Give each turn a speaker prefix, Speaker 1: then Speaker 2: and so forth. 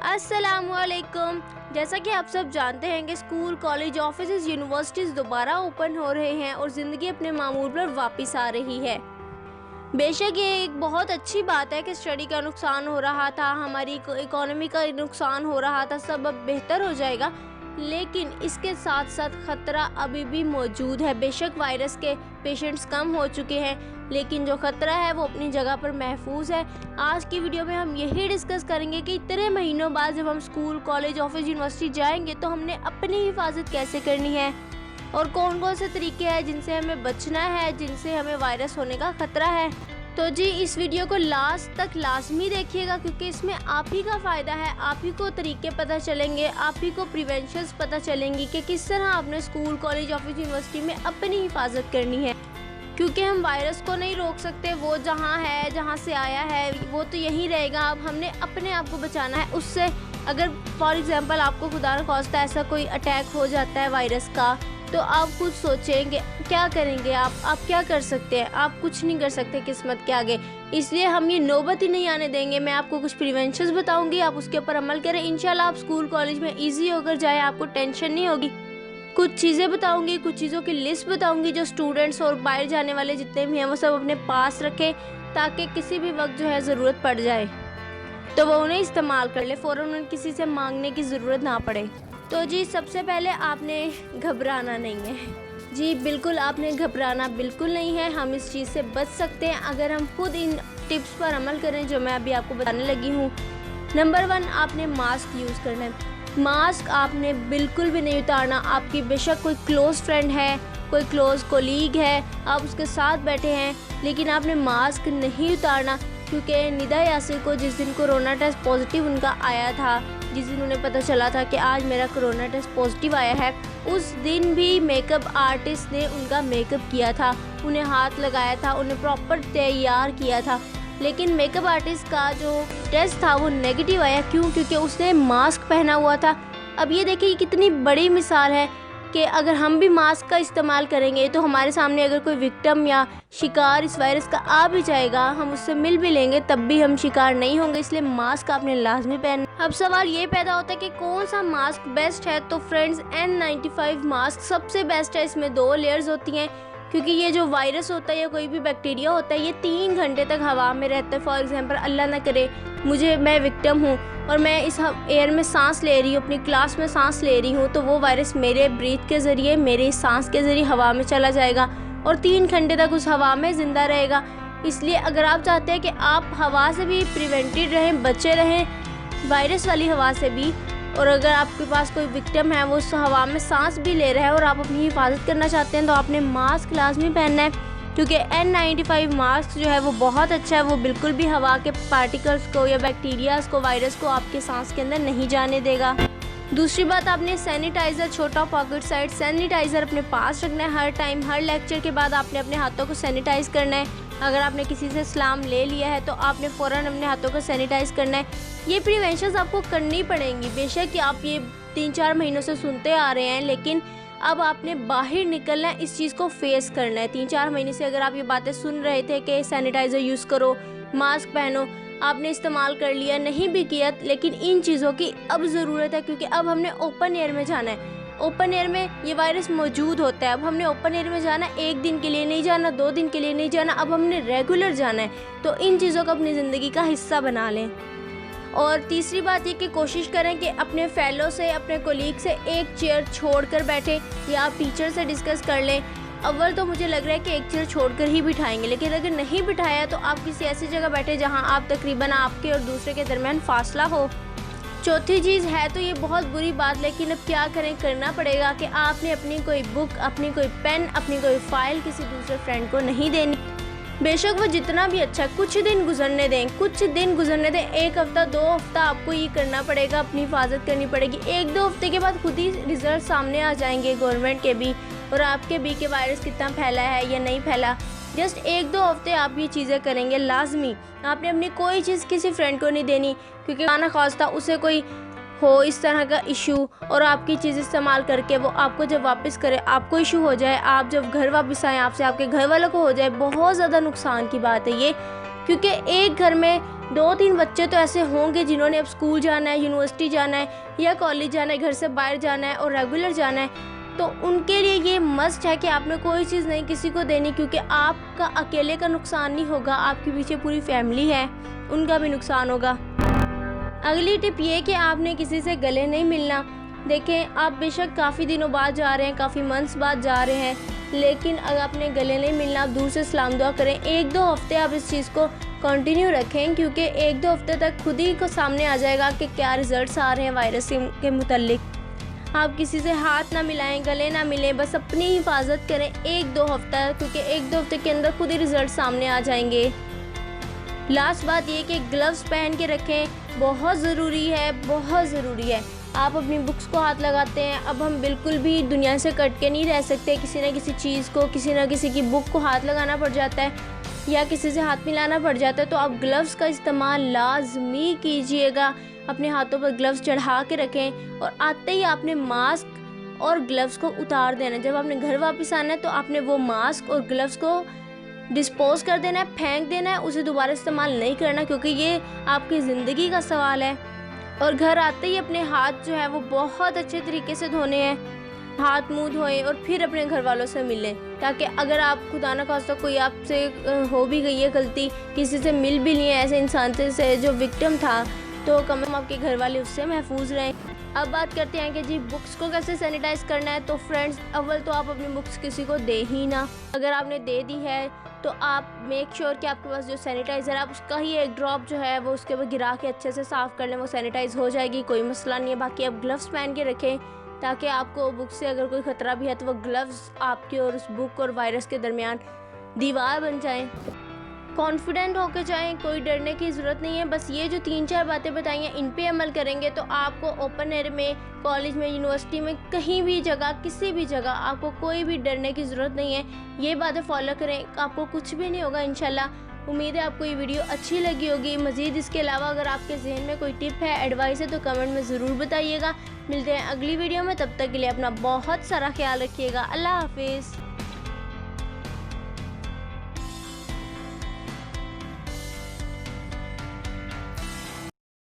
Speaker 1: अस्सलामुअलैकुम। जैसा कि आप सब जानते हैं कि स्कूल, कॉलेज, ऑफिस, यूनिवर्सिटीज़ दोबारा ओपन हो रहे हैं और ज़िंदगी अपने मामूल पर वापस आ रही है। बेशक ये एक बहुत अच्छी बात है कि स्टडी का नुकसान हो रहा था, हमारी इकोनॉमी का नुकसान हो रहा था, सब अब बेहतर हो जाएगा, लेकिन इसके साथ साथ ख़तरा अभी भी मौजूद है। बेशक वायरस के पेशेंट्स कम हो चुके हैं, लेकिन जो ख़तरा है वो अपनी जगह पर महफूज है। आज की वीडियो में हम यही डिस्कस करेंगे कि इतने महीनों बाद जब हम स्कूल, कॉलेज, ऑफिस, यूनिवर्सिटी जाएंगे तो हमने अपनी हिफाजत कैसे करनी है और कौन कौन से तरीके हैं जिनसे हमें बचना है, जिनसे हमें वायरस होने का ख़तरा है। तो जी इस वीडियो को लास्ट तक लाजमी देखिएगा, क्योंकि इसमें आप ही का फ़ायदा है, आप ही को तरीके पता चलेंगे, आप ही को प्रिवेंशंस पता चलेंगी कि किस तरह आपने स्कूल, कॉलेज, ऑफिस, यूनिवर्सिटी में अपनी हिफाजत करनी है। क्योंकि हम वायरस को नहीं रोक सकते, वो जहाँ है, जहाँ से आया है वो तो यहीं रहेगा। अब हमने अपने आप को बचाना है उससे। अगर फॉर एग्ज़ाम्पल आपको खुदा न खास्ता ऐसा कोई अटैक हो जाता है वायरस का, तो आप खुद सोचेंगे क्या करेंगे आप क्या कर सकते हैं? आप कुछ नहीं कर सकते किस्मत के आगे। इसलिए हम ये नौबत ही नहीं आने देंगे। मैं आपको कुछ प्रिवेंशंस बताऊंगी, आप उसके ऊपर अमल करें। इंशाल्लाह आप स्कूल, कॉलेज में ईजी होकर जाए, आपको टेंशन नहीं होगी। कुछ चीज़ें बताऊंगी, कुछ चीज़ों की लिस्ट बताऊंगी जो स्टूडेंट्स और बाहर जाने वाले जितने भी हैं वो सब अपने पास रखें, ताकि किसी भी वक्त जो है ज़रूरत पड़ जाए तो वो उन्हें इस्तेमाल कर ले, फ़ौरन उन्हें किसी से मांगने की ज़रूरत ना पड़े। तो जी सबसे पहले आपने घबराना नहीं है। जी बिल्कुल आपने घबराना बिल्कुल नहीं है। हम इस चीज़ से बच सकते हैं अगर हम खुद इन टिप्स पर अमल करें जो मैं अभी आपको बताने लगी हूँ। नंबर 1, आपने मास्क यूज़ करना है। मास्क आपने बिल्कुल भी नहीं उतारना। आपकी बेशक कोई क्लोज़ फ्रेंड है, कोई क्लोज़ कोलीग है, आप उसके साथ बैठे हैं, लेकिन आपने मास्क नहीं उतारना। क्योंकि निदा यासिर को जिस दिन कोरोना टेस्ट पॉजिटिव उनका आया था, जिस दिन उन्हें पता चला था कि आज मेरा कोरोना टेस्ट पॉजिटिव आया है, उस दिन भी मेकअप आर्टिस्ट ने उनका मेकअप किया था, उन्हें हाथ लगाया था, उन्हें प्रॉपर तैयार किया था। लेकिन मेकअप आर्टिस्ट का जो टेस्ट था वो नेगेटिव आया। क्यों? क्योंकि उसने मास्क पहना हुआ था। अब ये देखिए कितनी बड़ी मिसाल है कि अगर हम भी मास्क का इस्तेमाल करेंगे तो हमारे सामने अगर कोई विक्टिम या शिकार इस वायरस का आ भी जाएगा, हम उससे मिल भी लेंगे, तब भी हम शिकार नहीं होंगे। इसलिए मास्क आपने लाजमी पहनना। अब सवाल ये पैदा होता है कि कौन सा मास्क बेस्ट है। तो फ्रेंड्स N95 मास्क सबसे बेस्ट है। इसमें 2 लेयर्स होती हैं, क्योंकि ये जो वायरस होता है या कोई भी बैक्टीरिया होता है ये 3 घंटे तक हवा में रहता है। फॉर एग्जांपल अल्लाह ना करे मैं विक्टिम हूँ और मैं इस एयर में सांस ले रही हूँ, अपनी क्लास में सांस ले रही हूँ, तो वो वायरस मेरे ब्रीथ के ज़रिए, मेरे सांस के ज़रिए हवा में चला जाएगा और 3 घंटे तक उस हवा में ज़िंदा रहेगा। इसलिए अगर आप चाहते हैं कि आप हवा से भी प्रिवेंटेड रहें, बचे रहें वायरस वाली हवा से भी, और अगर आपके पास कोई विक्टिम है वो उस हवा में सांस भी ले रहा है और आप अपनी हिफाजत करना चाहते हैं, तो आपने मास्क लाजमी पहनना है। क्योंकि N95 मास्क जो है वो बहुत अच्छा है, वो बिल्कुल भी हवा के पार्टिकल्स को या बैक्टीरियाज को, वायरस को आपके सांस के अंदर नहीं जाने देगा। दूसरी बात, आपने सैनिटाइज़र, छोटा पॉकेट साइज सैनिटाइज़र अपने पास रखना है। हर टाइम, हर लेक्चर के बाद आपने अपने हाथों को सैनिटाइज़ करना है। अगर आपने किसी से सलाम ले लिया है तो आपने फ़ौरन अपने हाथों को सैनिटाइज़ करना है। ये प्रिवेंशंस आपको करनी पड़ेंगी। बेशक कि आप ये 3-4 महीनों से सुनते आ रहे हैं, लेकिन अब आपने बाहर निकलना है, इस चीज़ को फेस करना है। 3-4 महीने से अगर आप ये बातें सुन रहे थे कि सैनिटाइज़र यूज़ करो, मास्क पहनो, आपने इस्तेमाल कर लिया, नहीं भी किया, लेकिन इन चीज़ों की अब ज़रूरत है। क्योंकि अब हमने ओपन एयर में जाना है। ओपन एयर में ये वायरस मौजूद होता है। अब हमने ओपन एयर में जाना, 1 दिन के लिए नहीं जाना, 2 दिन के लिए नहीं जाना, अब हमने रेगुलर जाना है। तो इन चीज़ों को अपनी ज़िंदगी का हिस्सा बना लें। और तीसरी बात ये कि कोशिश करें कि अपने फेलो से, अपने कोलीग से एक चेयर छोड़कर बैठें, या आप टीचर से डिस्कस कर लें। अव्वल तो मुझे लग रहा है कि एक चेयर छोड़कर ही बिठाएंगे, लेकिन अगर नहीं बिठाया तो आप किसी ऐसी जगह बैठे जहां आप तकरीबन आपके और दूसरे के दरमियान फासला हो। चौथी चीज़ है तो ये बहुत बुरी बात, लेकिन अब क्या करें, करना पड़ेगा कि आपने अपनी कोई बुक, अपनी कोई पेन, अपनी कोई फाइल किसी दूसरे फ्रेंड को नहीं देनी। बेशक वो जितना भी अच्छा, कुछ दिन गुजरने दें, 1 हफ्ता 2 हफ्ता आपको ये करना पड़ेगा, अपनी हिफाजत करनी पड़ेगी। 1-2 हफ्ते के बाद खुद ही रिजल्ट सामने आ जाएंगे, गवर्नमेंट के भी और आपके भी, कि वायरस कितना फैला है या नहीं फैला। जस्ट 1-2 हफ्ते आप ये चीज़ें करेंगे लाजमी। आपने अपनी कोई चीज़ किसी फ्रेंड को नहीं देनी, क्योंकि खाना खास्ता उसे कोई हो इस तरह का इशू और आपकी चीज़ इस्तेमाल करके वो आपको जब वापस करे, आपको इशू हो जाए, आप जब घर वापस आएँ आपसे आपके घर वालों को हो जाए, बहुत ज़्यादा नुकसान की बात है ये। क्योंकि एक घर में 2-3 बच्चे तो ऐसे होंगे जिन्होंने अब स्कूल जाना है, यूनिवर्सिटी जाना है या कॉलेज जाना है, घर से बाहर जाना है और रेगुलर जाना है, तो उनके लिए ये मस्ट है कि आपने कोई चीज़ नहीं किसी को देनी, क्योंकि आपका अकेले का नुकसान नहीं होगा, आपके पीछे पूरी फैमिली है, उनका भी नुकसान होगा। अगली टिप ये कि आपने किसी से गले नहीं मिलना। देखें, आप बेशक काफ़ी दिनों बाद जा रहे हैं, काफ़ी मंथ्स बाद जा रहे हैं, लेकिन अगर आपने गले नहीं मिलना, आप दूर से सलाम दुआ करें। 1-2 हफ्ते आप इस चीज़ को कंटिन्यू रखें, क्योंकि 1-2 हफ्ते तक खुद ही को सामने आ जाएगा कि क्या रिज़ल्ट्स आ रहे हैं वायरस के मुतल्लिक। आप किसी से हाथ ना मिलाएं, गले ना मिलें, बस अपनी हिफाजत करें 1-2 हफ्ता, क्योंकि 1-2 हफ्ते के अंदर खुद ही रिज़ल्ट सामने आ जाएंगे। लास्ट बात ये कि ग्लव्स पहन के रखें, बहुत ज़रूरी है, बहुत ज़रूरी है। आप अपनी बुक्स को हाथ लगाते हैं, अब हम बिल्कुल भी दुनिया से कट के नहीं रह सकते, किसी न किसी चीज़ को, किसी न किसी की बुक को हाथ लगाना पड़ जाता है या किसी से हाथ मिलाना पड़ जाता है, तो आप ग्लव्स का इस्तेमाल लाजमी कीजिएगा। अपने हाथों पर ग्लव्स चढ़ा के रखें और आते ही आपने मास्क और ग्लव्स को उतार देना है। जब आपने घर वापस आना है तो आपने वो मास्क और ग्लव्स को डिस्पोज कर देना है, फेंक देना है, उसे दोबारा इस्तेमाल नहीं करना, क्योंकि ये आपकी ज़िंदगी का सवाल है। और घर आते ही अपने हाथ जो है वो बहुत अच्छे तरीके से धोने हैं, हाथ मुंह धोएं और फिर अपने घर वालों से मिलें, ताकि अगर आप खुदा न खास्ता कोई आपसे हो भी गई है गलती, किसी से मिल भी नहीं है ऐसे इंसान से जो विक्टिम था, तो कम से कम आपके घर वाले उससे महफूज रहें। अब बात करते हैं कि जी बुक्स को कैसे सैनिटाइज करना है। तो फ्रेंड्स, अव्वल तो आप अपनी बुक्स किसी को दे ही ना। अगर आपने दे दी है तो आप मेक श्योर कि आपके पास जो सैनिटाइज़र है, आप उसका ही एक ड्रॉप जो है वो उसके ऊपर गिरा के अच्छे से साफ़ कर लें, वो सैनिटाइज़ हो जाएगी, कोई मसला नहीं है। बाकी आप ग्लव्स पहन के रखें, ताकि आपको बुक से अगर कोई ख़तरा भी है तो वो ग्लव्स आपके और उस बुक और वायरस के दरमियान दीवार बन जाएं। कॉन्फिडेंट होकर जाएं, कोई डरने की ज़रूरत नहीं है। बस ये जो 3-4 बातें बताई हैं, इन पे अमल करेंगे तो आपको ओपन एयर में, कॉलेज में, यूनिवर्सिटी में, कहीं भी जगह, किसी भी जगह आपको कोई भी डरने की ज़रूरत नहीं है। ये बातें फॉलो करें, आपको कुछ भी नहीं होगा इंशाल्लाह। उम्मीद है आपको ये वीडियो अच्छी लगी होगी। मज़ीद इसके अलावा अगर आपके जहन में कोई टिप है, एडवाइस है, तो कमेंट में ज़रूर बताइएगा। मिलते हैं अगली वीडियो में, तब तक के लिए अपना बहुत सारा ख्याल रखिएगा। अल्लाह हाफिज़।